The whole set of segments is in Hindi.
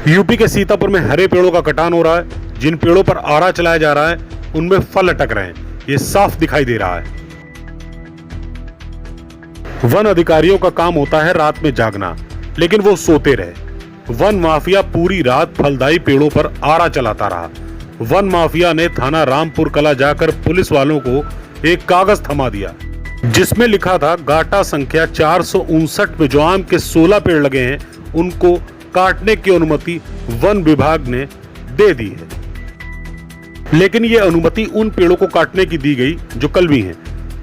यूपी के सीतापुर में हरे पेड़ों का कटान हो रहा है। जिन पेड़ों पर आरा चलाया जा रहा है उनमें फल अटक रहे हैं, ये साफ दिखाई दे रहा है। वन अधिकारियों का काम होता है रात में जागना, लेकिन वो सोते रहे। वन माफिया पूरी रात फलदायी पेड़ों पर आरा चलाता रहा। वन माफिया ने थाना रामपुर कला जाकर पुलिस वालों को एक कागज थमा दिया जिसमें लिखा था गाटा संख्या 459 में जो आम के 16 पेड़ लगे हैं उनको काटने की अनुमति वन विभाग ने दे दी है। लेकिन ये अनुमति उन पेड़ों को काटने की दी गई जो कलमी हैं।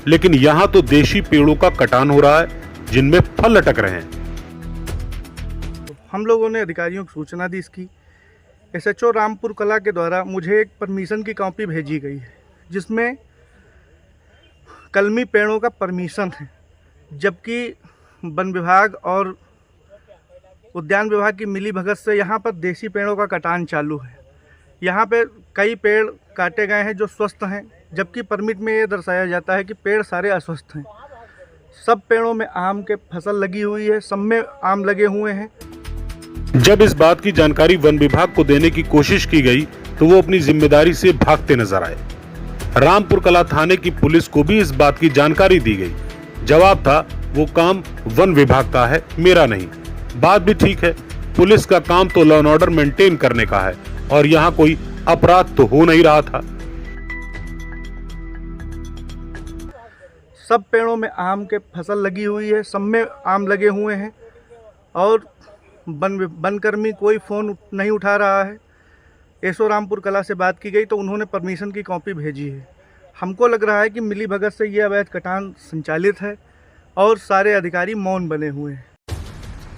लेकिन यहां तो देशी पेड़ों का कटान हो रहा है जिनमें फल लटक रहे हैं। हम लोगों ने अधिकारियों को सूचना दी इसकी। SHO रामपुर कला के द्वारा मुझे एक परमिशन की कॉपी भेजी गई है जिसमें कलमी पेड़ों का परमिशन है, जबकि वन विभाग और उद्यान विभाग की मिलीभगत से यहाँ पर देसी पेड़ों का कटान चालू है। यहाँ पे कई पेड़ काटे गए हैं जो स्वस्थ हैं, जबकि परमिट में ये दर्शाया जाता है कि पेड़ सारे अस्वस्थ हैं। सब पेड़ों में आम के फसल लगी हुई है, सब में आम लगे हुए हैं। जब इस बात की जानकारी वन विभाग को देने की कोशिश की गई तो वो अपनी जिम्मेदारी से भागते नजर आए। रामपुर कला थाने की पुलिस को भी इस बात की जानकारी दी गई। जवाब था वो काम वन विभाग का है, मेरा नहीं। बात भी ठीक है, पुलिस का काम तो लॉ एंड ऑर्डर मेंटेन करने का है और यहाँ कोई अपराध तो हो नहीं रहा था। सब पेड़ों में आम के फसल लगी हुई है, सब में आम लगे हुए हैं और वनकर्मी कोई फ़ोन नहीं उठा रहा है। SHO रामपुर कला से बात की गई तो उन्होंने परमिशन की कॉपी भेजी है। हमको लग रहा है कि मिलीभगत से ये अवैध कटान संचालित है और सारे अधिकारी मौन बने हुए हैं।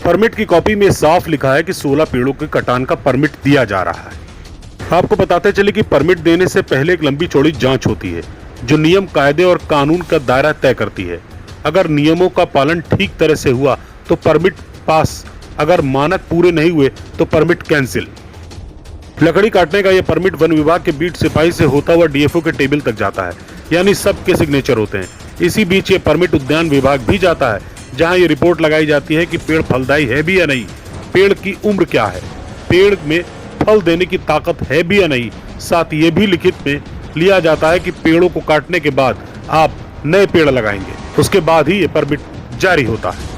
परमिट की कॉपी में साफ लिखा है कि 16 पेड़ों के कटान का परमिट दिया जा रहा है। आपको बताते चले कि परमिट देने से पहले एक लंबी चौड़ी जांच होती है जो नियम, कायदे और कानून का दायरा तय करती है। अगर नियमों का पालन ठीक तरह से हुआ तो परमिट पास, अगर मानक पूरे नहीं हुए तो परमिट कैंसिल। लकड़ी काटने का यह परमिट वन विभाग के बीट सिपाही से होता हुआ DFO के टेबल तक जाता है, यानी सबके सिग्नेचर होते हैं। इसी बीच ये परमिट उद्यान विभाग भी जाता है, जहां ये रिपोर्ट लगाई जाती है कि पेड़ फलदायी है भी या नहीं, पेड़ की उम्र क्या है, पेड़ में फल देने की ताकत है भी या नहीं। साथ ये भी लिखित में लिया जाता है कि पेड़ों को काटने के बाद आप नए पेड़ लगाएंगे, उसके बाद ही ये परमिट जारी होता है।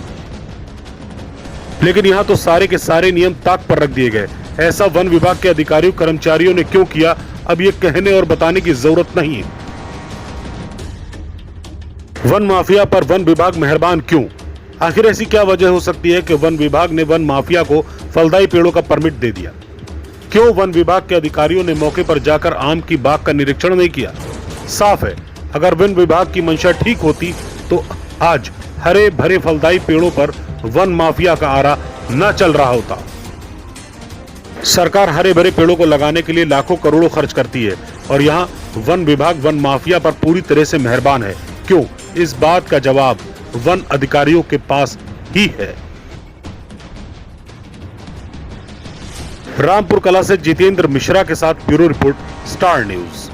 लेकिन यहाँ तो सारे के सारे नियम ताक पर रख दिए गए। ऐसा वन विभाग के अधिकारियों कर्मचारियों ने क्यों किया, अब ये कहने और बताने की जरूरत नहीं है। वन माफिया पर वन विभाग मेहरबान क्यों? आखिर ऐसी क्या वजह हो सकती है कि वन विभाग ने वन माफिया को फलदायी पेड़ों का परमिट दे दिया? क्यों वन विभाग के अधिकारियों ने मौके पर जाकर आम की बाग का निरीक्षण नहीं किया? साफ है, अगर वन विभाग की मंशा ठीक होती तो आज हरे भरे फलदायी पेड़ों पर वन माफिया का आरा न चल रहा होता। सरकार हरे भरे पेड़ों को लगाने के लिए लाखों करोड़ों खर्च करती है और यहाँ वन विभाग वन माफिया पर पूरी तरह से मेहरबान है। क्यों? इस बात का जवाब वन अधिकारियों के पास ही है। रामपुर कला से जितेंद्र मिश्रा के साथ ब्यूरो रिपोर्ट, स्टार न्यूज।